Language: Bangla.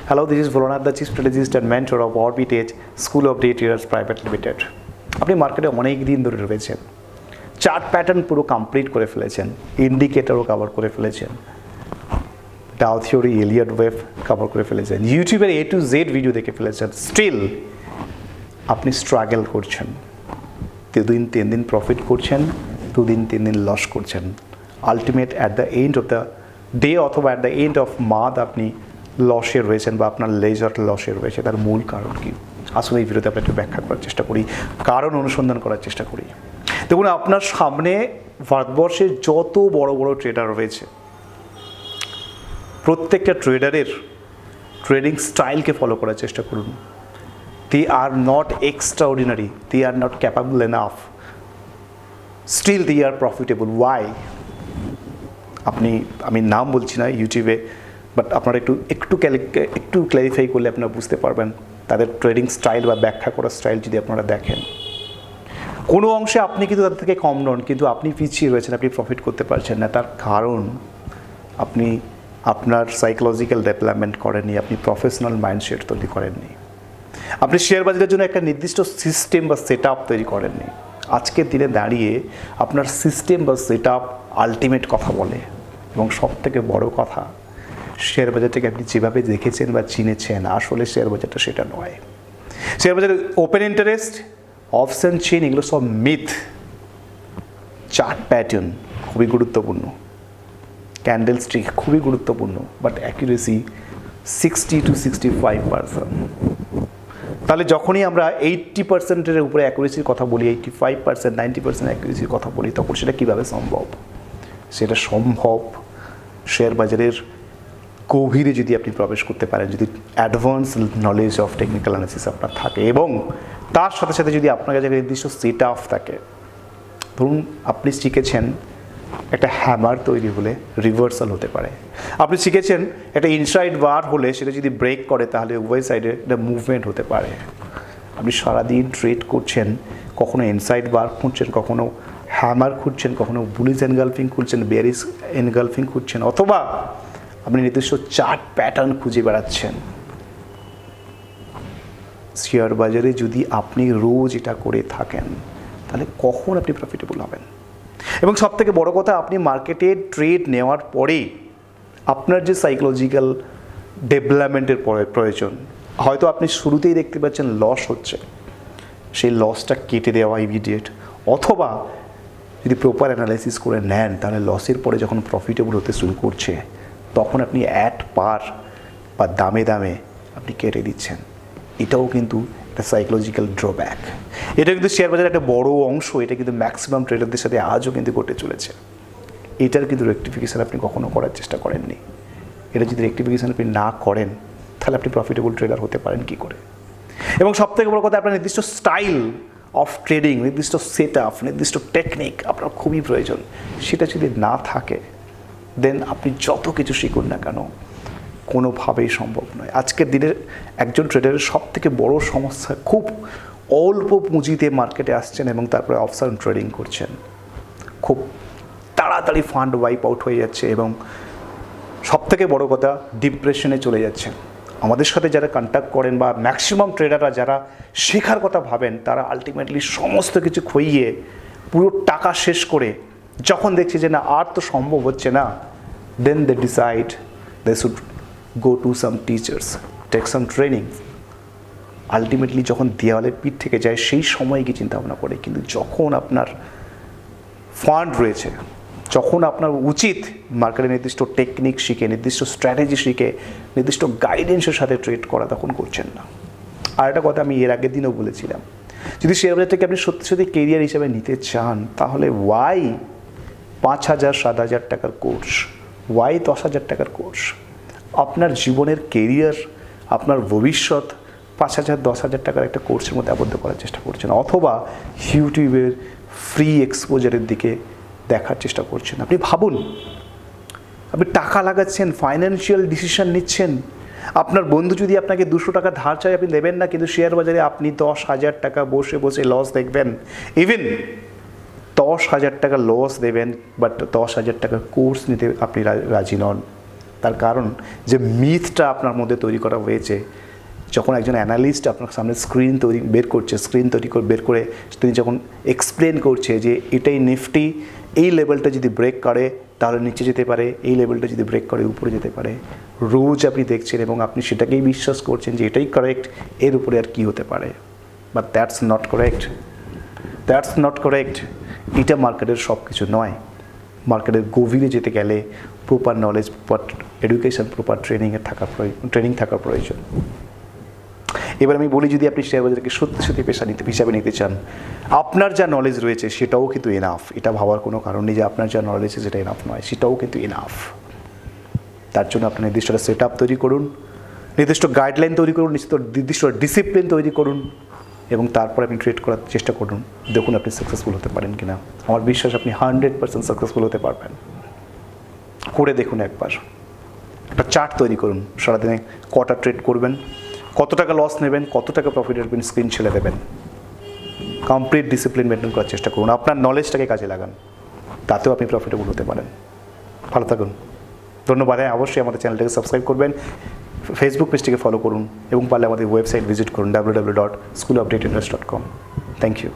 Hello, this is Volanath, the Chief Strategist and Mentor of Orbit Edge School of Data Traders Private Limited. আপনি মার্কেটে অনেক দিন ধরে রয়েছেন, চার্ট প্যাটার্ন পুরো কমপ্লিট করে ফেলেছেন, ইন্ডিকেটরও কভার করে ফেলেছেন, Dow theory, Elliott wave cover করে ফেলেছেন, ইউটিউবের A to Z ভিডিও দেখে ফেলেছেন, স্টিল আপনি স্ট্রাগল করছেন। 2 দিন 3 দিন প্রফিট করছেন, 2 দিন 3 দিন লস করছেন। Ultimate at the end of the day অথবা at the end of month আপনি লসে রয়েছেন বা আপনার লেজার লসে রয়েছে। তার মূল কারণ কি? আসলে এই ভিডিওতে আমরা একটু ব্যাখ্যা করার চেষ্টা করি, কারণ অনুসন্ধান করার চেষ্টা করি। দেখুন, আপনার সামনে ভারতবর্ষে যত বড় বড় ট্রেডার রয়েছে, প্রত্যেকটা ট্রেডারের ট্রেডিং স্টাইলকে ফলো করার চেষ্টা করুন। They are not extraordinary, they are not capable enough, still they are profitable. Why? আমি নাম বলছি না ইউটিউবে, বাট আপনারা একটু ক্ল্যারিফাই করলে আপনারা বুঝতে পারবেন তাদের ট্রেডিং স্টাইল বা ব্যাখ্যা করার স্টাইল যদি আপনারা দেখেন। কোনো অংশে আপনি কিন্তু তাদের থেকে কম নন, কিন্তু আপনি পিছিয়ে রয়েছেন, আপনি প্রফিট করতে পারছেন না। তার কারণ আপনি আপনার সাইকোলজিক্যাল ডেভেলপমেন্ট করেননি, আপনি প্রফেশনাল মাইন্ডসেট তৈরি করেননি, আপনি শেয়ার বাজারের জন্য একটা নির্দিষ্ট সিস্টেম বা সেট আপ তৈরি করেননি। আজকের দিনে দাঁড়িয়ে আপনার সিস্টেম বা সেট আপ আলটিমেট কথা বলে। এবং সবথেকে বড় কথা, শেয়ার বাজারটাকে আপনি যেভাবে দেখেছেন বা চিনেছেন, আসলে শেয়ার বাজারটা সেটা নয়। শেয়ার বাজারে ওপেন ইন্টারেস্ট, অপশন চেইন, এগুলো সব মিথ। চার্ট প্যাটার্ন খুবই গুরুত্বপূর্ণ, ক্যান্ডেল স্টিক খুবই গুরুত্বপূর্ণ, বাট অ্যাকুরেসি 60 to 65%। তাহলে যখনই আমরা 80%-এর উপরে অ্যাকুরেসির কথা বলি, 85%, 90% অ্যাকুরেসির কথা বলি, তখন সেটা কীভাবে সম্ভব? সেটা সম্ভব শেয়ার বাজারের গভীরে যদি আপনি প্রবেশ করতে পারেন, যদি advance knowledge of technical analysis আপনার থাকে, এবং তার সাথে সাথে যদি আপনার কাছে নির্দিষ্ট সেট আপ থাকে। ধরুন আপনি শিখেছেন একটা হ্যামার তৈরি হলে রিভার্সাল হতে পারে, আপনি শিখেছেন একটা ইনসাইড বার হলে সেটা যদি ব্রেক করে তাহলে উভয় সাইডে একটা মুভমেন্ট হতে পারে। আপনি সারাদিন ট্রেড করছেন, কখনো ইনসাইড বার খুঁজছেন, কখনো হ্যামার খুঁজছেন, কখনো বুলিশ এনগালফিং খুঁজছেন, বেয়ারিশ এনগালফিং খুঁজছেন, অথবা আপনি নির্দিষ্ট চার্ট প্যাটার্ন খুঁজে বেড়াচ্ছেন। শেয়ার বাজারে যদি আপনি রোজ এটা করে থাকেন, তাহলে কখন আপনি প্রফিটেবল হবেন? এবং সবথেকে বড় কথা, আপনি মার্কেটে ট্রেড নেওয়ার পরে আপনার যে সাইকোলজিক্যাল ডেভেলপমেন্টের প্রয়োজন, হয়তো আপনি শুরুতেই দেখতে পাচ্ছেন লস হচ্ছে, সেই লসটা কেটে দেওয়া ইমিডিয়েট, অথবা যদি প্রপার অ্যানালাইসিস করে নেন, তাহলে লসের পরে যখন প্রফিটেবল হতে শুরু করছে, তখন আপনি অ্যাট পার বা দামে দামে আপনি কেটে দিচ্ছেন। এটাও কিন্তু একটা সাইকোলজিক্যাল ড্রব্যাক। এটা কিন্তু শেয়ার বাজারের একটা বড় অংশ, এটা কিন্তু ম্যাক্সিমাম ট্রেডারদের সাথে আজও কিন্তু ঘটে চলেছে। এটার কিন্তু রেকটিফিকেশান আপনি কখনো করার চেষ্টা করেননি। এটা যদি রেকটিফিকেশান আপনি না করেন, তাহলে আপনি প্রফিটেবল ট্রেডার হতে পারেন কী করে? এবং সবথেকে বড় কথা, আপনার নির্দিষ্ট স্টাইল অফ ট্রেডিং, নির্দিষ্ট সেট আপ, নির্দিষ্ট টেকনিক আপনার খুবই প্রয়োজন। সেটা যদি না থাকে, দেন আপনি যত কিছু শিখুন না কেন, কোনোভাবেই সম্ভব নয়। আজকের দিনের একজন ট্রেডারের সবথেকে বড় সমস্যা, খুব অল্প পুঁজিতে মার্কেটে আসছেন এবং তারপরে অপশন ট্রেডিং করছেন, খুব তাড়াতাড়ি ফান্ড ওয়াইপ আউট হয়ে যাচ্ছে, এবং সবথেকে বড় কথা, ডিপ্রেশনে চলে যাচ্ছেন। আমাদের সাথে যারা কন্ট্যাক্ট করেন বা ম্যাক্সিমাম ট্রেডাররা যারা শেখার কথা ভাবেন, তারা আলটিমেটলি সমস্ত কিছু খইয়ে পুরো টাকা শেষ করে যখন দেখছে যে না আর তো সম্ভব হচ্ছে না, then they decide they should go to some teachers, take some training. Ultimately যখন দেওয়ালের পিঠ থেকে যায়, সেই সময় কি চিন্তা ভাবনা করে। কিন্তু যখন আপনার ফান্ড রয়েছে, যখন আপনার উচিত মার্কেটে নির্দিষ্ট টেকনিক শিখে, নির্দিষ্ট স্ট্র্যাটেজি শিখে, নির্দিষ্ট গাইডেন্সের সাথে ট্রেড করা, তখন করছেন না। আর একটা কথা আমি এর আগের দিনও বলেছিলাম, যদি শেয়ার বাজারটাকে আপনি সত্যি সত্যি কেরিয়ার হিসেবে নিতে চান, তাহলে ওয়াই 5,000 7,000 টাকার কোর্স, ওয়াই 10,000 টাকার কোর্স? আপনার জীবনের কেরিয়ার, আপনার ভবিষ্যৎ 5,000 10,000 টাকার একটা কোর্সের মধ্যে আবদ্ধ করার চেষ্টা করছেন, অথবা ইউটিউবের ফ্রি এক্সপোজারের দিকে দেখার চেষ্টা করছেন। আপনি ভাবুন, আপনি টাকা লাগাচ্ছেন, ফাইন্যান্সিয়াল ডিসিশন নিচ্ছেন, আপনার বন্ধু যদি আপনাকে 200 টাকা ধার চায়, আপনি দেবেন না, কিন্তু শেয়ার বাজারে আপনি 10,000 টাকা বসে বসে লস দেখবেন। ইভেন 10,000 টাকা লস দেবেন, বাট 10,000 টাকার কোর্স নিতে আপনি রাজি নন। তার কারণ যে মিথটা আপনার মধ্যে তৈরি করা হয়েছে, যখন একজন অ্যানালিস্ট আপনার সামনে স্ক্রিন বের করে তিনি যখন এক্সপ্লেন করছে যে এটাই নিফটি, এই লেভেলটা যদি ব্রেক করে তাহলে নিচে যেতে পারে, এই লেভেলটা যদি ব্রেক করে উপরে যেতে পারে, রোজ আপনি দেখছেন এবং আপনি সেটাকেই বিশ্বাস করছেন যে এটাই কারেক্ট, এর উপরে আর কি হতে পারে। But that's not correct. এটা মার্কেটের সব কিছু নয়। মার্কেটের গভীরে যেতে গেলে proper knowledge, proper education, proper training থাকার প্রয়োজন। এবার আমি বলি, যদি আপনি শেয়ার বাজারকে সত্যি পেশা হিসাবে নিতে চান, আপনার যা নলেজ রয়েছে সেটাও কিন্তু এনাফ। এটা ভাবার কোনো কারণ নেই যে আপনার যা নলেজ আছে সেটা এনাফ নয়, সেটাও কিন্তু এনাফ। তার জন্য আপনি নির্দিষ্ট সেট আপ তৈরি করুন, নির্দিষ্ট গাইডলাইন তৈরি করুন, নির্দিষ্ট ডিসিপ্লিন তৈরি করুন এবং তারপর আপনি ট্রেড করার চেষ্টা করুন। দেখুন আপনি সাকসেসফুল হতে পারেন কিনা। আমার বিশ্বাস আপনি 100% সাকসেসফুল হতে পারবেন। করে দেখুন একবার। একটা চার্ট তৈরি করুন, সারাদিনে কটা ট্রেড করবেন, কত টাকা লস নেবেন, কত টাকা প্রফিট আসবেন, স্ক্রিন ছেড়ে দেবেন। কমপ্লিট ডিসিপ্লিন মেনটেন করার চেষ্টা করুন, আপনার নলেজটাকে কাজে লাগান, তাতেও আপনি প্রফিটেবল হতে পারেন। ভালো থাকুন, ধন্যবাদ। হ্যাঁ, অবশ্যই আমাদের চ্যানেলটাকে সাবস্ক্রাইব করবেন, ফেসবুক পেজটিকে ফলো করুন এবং পারলে আমাদের ওয়েবসাইট ভিজিট করুন www.schoolofdateinvest.com। Thank you.